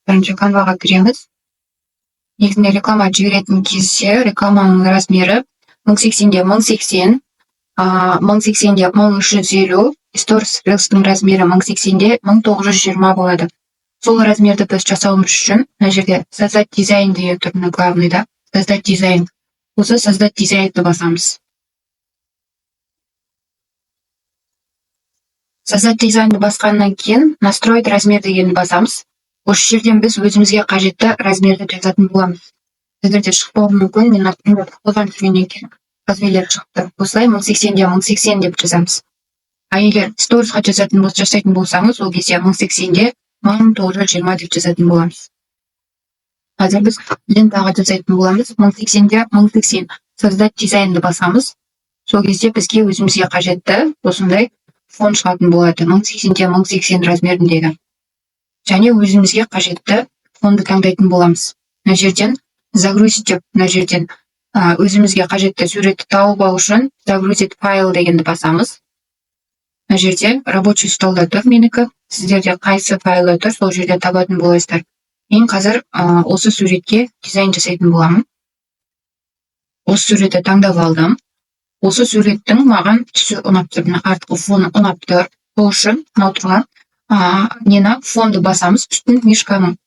Бірінші Canvaға кіреміз. Негізінде реклама жіберетін кезде рекламаның размері 1080-де 1080, 1080-де 1350, Stories Reels'тың размері 1080-де 1920 болады. Сол размерді біз жасауымыз үшін, мына жерде создать дизайн деген тұр, главныйда. Создать дизайн. Осы создать дизайнды басамыз. Создать дизайнды басқаннан кейін настроить размер дегенді басамыз. Осы жерден біз өзімізге қажетті размерді жазатын боламыз. Сіздерде шықпауы мүмкін, мен қолдан жүргеннен кейін размерлер шықты. Осылай 1080-де 1080 деп жазамыз. Егер сторисқа жасайтын болсаңыз, ол кезде 1080-де 1920 деп жазатын боламыз. Қазір біз лентаға жасайтын боламыз. 1080-де 1080 создать дизайнды басамыз. Сол кезде бізге өзімізге қажетті осындай фон шығатын болады. 1080-де 1080 размеріндегі. Және өзімізге қажетті фонды таңдайтын боламыз. Мына жерден загрузить деп, мына жерден өзімізге қажетті суретті тауып алу үшін загрузить файл дегенді басамыз. Мына жерде рабочий столда тұр менікі. Сіздерде қайсы файлы тұр, сол жерде табатын боласыздар. Мен қазір осы суретке дизайн жасайтын боламын. Осы суретті таңдап алдым. Осы суреттің маған түсі ұнап тұр, артқы фоны ұнап тұр. Ол үшін отырған нені фонды басамыз, үстін мишканың.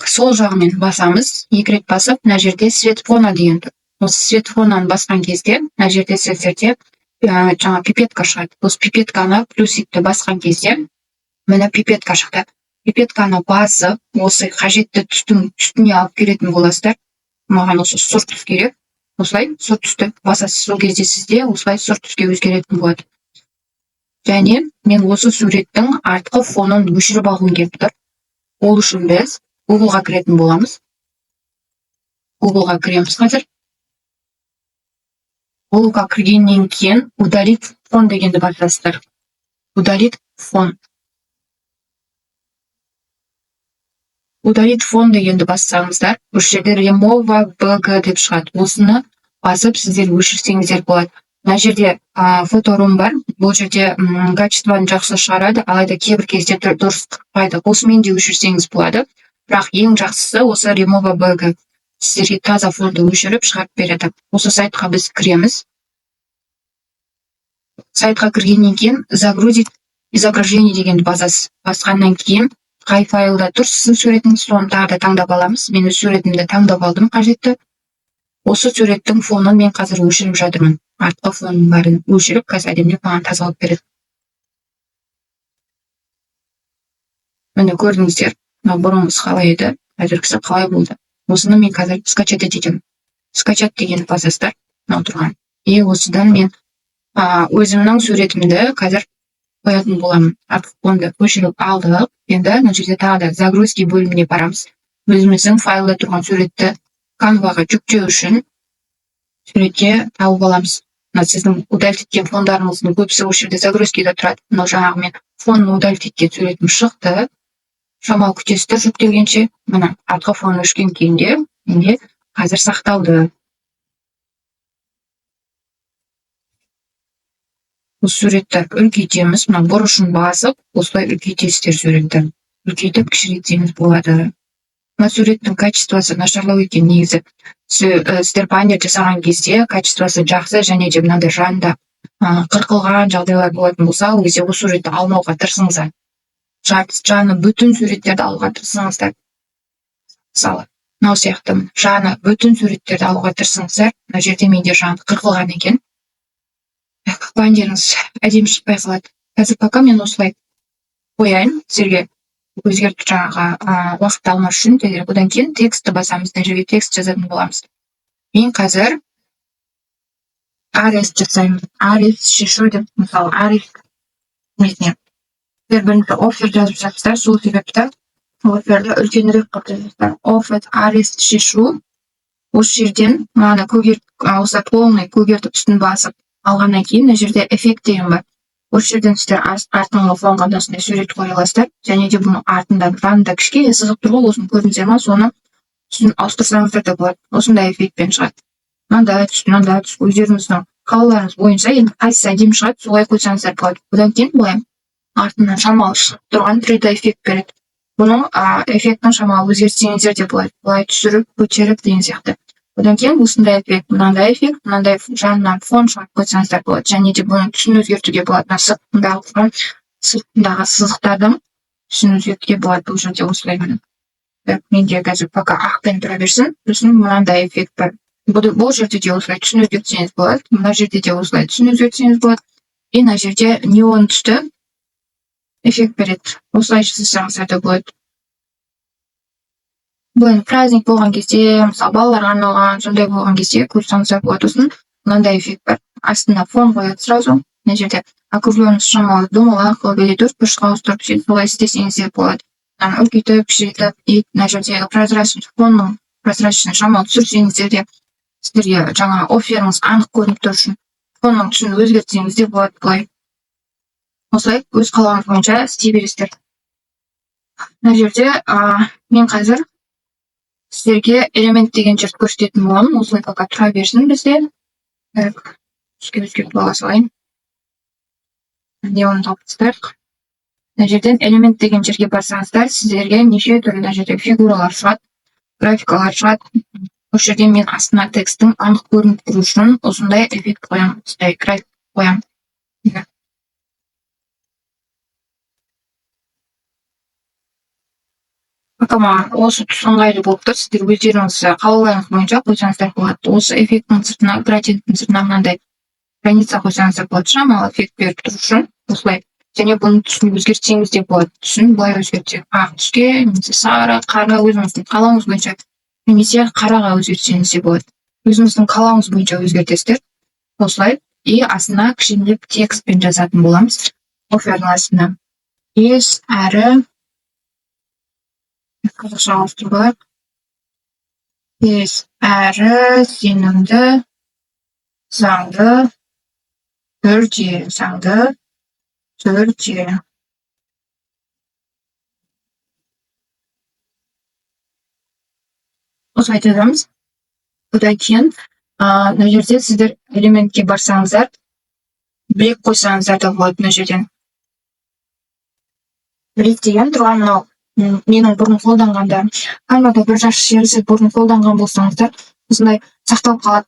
Сол жағымен басамыз, екі рет басып, мына жерде свет фона деген тұр. Осы свет фонаны басқан кезде, мына жерде сіздерде жаңа пипетка шығады. Осы пипетканы плюсикті басқан кезде, міне пипетка шықты. Пипетканы басып, осы қажетті түстің үстіне алып келетін боласыздар. Маған осы сұр түс керек. Осылай сұр түсті басасыз. Сол кезде сізде осылай сұр түске өзгеретін болады. Және мен осы суреттің артқы фонын өшіріп алғым келіп тұр. Ол үшін біз Google-ға кіретін боламыз. Google-ға кіреміз қазір. Google-ға кіргеннен кейін удалить фон дегенді басасыздар. Удалить фон. Удалить фон дегенді бассаңыздар, осы жерде remove bg деп шығады. Осыны басып сіздер өшірсеңіздер болады. Мына жерде фоторум бар. Бұл жерде качествоны жақсы шығарады, алайда кейбір кезде дұрыс шықпайды. Осымен де өшірсеңіз болады. Бірақ ең жақсысы осы remove bg. Сіздерге таза фонды өшіріп шығарып береді. Осы сайтқа біз кіреміз. Сайтқа кіргеннен кейін загрузить изображение дегенді басасыз. Басқаннан кейін қай файлда тұр, сіздің суретіңіз, соны тағы да таңдап аламыз. Мен өз суретімді таңдап алдым қажетті. Осы суреттің фонын мен қазір өшіріп жатырмын. Артқы фонның бәрін өшіріп, қазір әдемілеп маған тазалап береді. Міне көрдіңіздер, бұрынғысы қалай еді, қазіргісі қалай болды. Осыны мен қазір скачать етемін. Скачать деген басасыздар, отырған. Осыдан мен өзімнің суретімді қазір қоятын боламын. Артқы фонды өшіріп алдық. Енді мына жерде тағы да загрузки бөліміне барамыз. Өзіміздің файлда тұрған суретті Canvaға жүктеу үшін суретке тауып аламыз. Сіздің удалить еткен фондарыңыздың көбісі осы жерде загрузкида тұрады. Мынау жаңағы мен фонын удалить еткен суретім шықты. Шамалы күтесіздер жүктелгенше. Мына артқы фон өшкен күйінде менде қазір сақталды. Осы суретті үлкейтеміз. Мына бұрышын басып, осылай үлкейтесіздер суретті. Үлкейтіп кішірейтсеңіз болады. Мына суреттің качествосы нашарлау екен негізі. Сіздер баннер жасаған кезде качествосы жақсы, және де мынандай жанында қырқылған жағдайлар болатын болса, ол кезде осы суретті алмауға тырысыңыздар. Жаны бүтін суреттерді алуға тырысыңыздар. Мысалы, мынау сияқты жаны бүтін суреттерді алуға тырысыңыздар. Мына жерде менде жаны қырқылған екен. Баннеріңіз әдемі шықпай қалады. Қазір пока мен осылай қояйын сіздерге. Өзгертіп жаңағы уақытты алмас үшін, одан кейін текстті басамыз, мына жерге текст жазатын боламыз. Мен қазір арест жасаймын. Арест шешу деп, мысалы, арест несіне. Бірінші офер жазып жатсыздар, сол себепті оферді үлкенірек қылып жазасыздар. Офер арест шешу. Осы жерден мана осы полный көгертіп үстін басып алғаннан кейін, мына жерде эффект деген бар. Осы жерден сіздер артыңғы фонға осындай сурет қоя аласыздар. Және де бұның артында жанында кішкене сызық тұр ғой, осыны көрдіңіздер ма, соны түсін ауыстырсаңыздар да болады. Осындай эффектпен шығады. Мынандай түс, өздеріңіздің қалауларыңыз бойынша енді қайсысы әдемі шығады, солай қойсаңыздар болады. Одан кейін былай артынан шамалы шығып тұрған 3D эффект береді. Bunun эффектин шамалы өзгертсеңиздер деп болот. Былай түшүрүп, көчөрүп деген сыяктуу. Одан кийин ушундай эффект, мындай жанынан фон чыгып койсоңуздар болот. Және де буну түсүн өзгөртүүгө болот. Сыртындагы сызыктардын түсүн өзгөртүүгө болот. Бул жерде осулай менен. Менде қазір пока ақпен тұра берсін. Сосын мынандай эффект бар. Бұл жерде де осылай түсін өзгертсеңіз болады. Мына жерде де осылай түсін өзгертсеңіз болады. И мына жерде неон түсті эффект береді. Осылай жасасаңыздар да болады. Бұл енді праздник болған кезде, мысалы балаларға арналған, сондай болған кезде көрсеңіздер болады. Сосын мынандай эффект бар. Астына фон қояды сразу. Мына жерде округленный шамалы домалақ или 4-бұрышқа ауыстырып, солай істесеңіздер болады. Үлкейтіп, кішірейтіп, и мына жерде фонның прозрачный шамалы түсірсеңіздер де сіздерге жаңа офферіңіз анық көрініп тұр үшін фонның түсін өзгертсеңіз де болады. Былай осылай өз қалауыңыз бойынша істей бересіздер. Мына жерде мен қазір сіздерге элемент деген жерді көрсететін боламын. Осылай пока тұра берсін бізде. Өзгертіп ала салайын. Неон тауыптыстар. Мына жерден элемент деген жерге барсаңыздар, сіздерге неше түрлі мына жерде фигуралар шығады, графикалар шығады. Осы жерде мен астына текстің анық көрініп тұру үшін осындай эффект қоямын, осындай график қоямын. Пока маған осы түс ыңғайлы болып тұр, сіздер өздеріңіз қалауларыңыз бойынша қойсаңыздар болады. Осы эффекттің сыртына, градиенттің сыртына мынандай граница қойсаңыздар болады, шамалы эффект беріп тұру үшін осылай. Және бұның түсін өзгертсеңіз де болады. Түсін былай өзгертсек, ақ түске, немесе сары, қарға, өзіңіздің қалауыңыз бойынша, немесе қараға өзгертсеңіз де болады. Өзіңіздің қалауыңыз бойынша өзгертесіздер. Осылай. И астына кішкенелеп текстпен жазатын боламыз. Оффердің астына. Ес әрі қазақша ауыстырып. Ес әрі сенімді, заңды, түрде. Осылай жазамыз. Одан кейін мына жерде сіздер элементке барсаңыздар, брейк қойсаңыздар да болады мына жерден. Брейк деген тұрған мынау менің бұрын қолданғандарым. Canva'да бір жақсы жері сіз бұрын қолданған болсаңыздар, осындай сақталып қалады.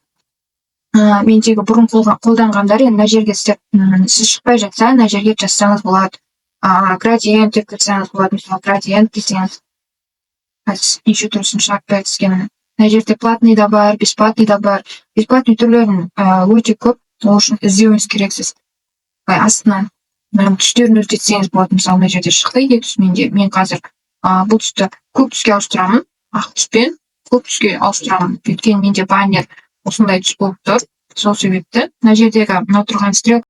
Мендегі бұрын қолданғандар, енді мына жерге сіз шықпай жатса, мына жерге жазсаңыз болады. Градиент деп кірсеңіз болады, мысалы градиент десеңіз. Неше түрісін шығарып береді сізге. Мына жерде платный да бар, бесплатный да бар. Бесплатный түрлерін өте көп, ол үшін іздеуіңіз керексіз. Астынан түстерін өзгертсеңіз болады, мысалы мына жерде шықты егер түс, мен қазір бұл түсті көк түске ауыстырамын, ақ түспен көк түске ауыстырамын. Өйткені менде баннер осындай түс болып тұр. Сол себепті мына жердегі мынау тұрған стрелка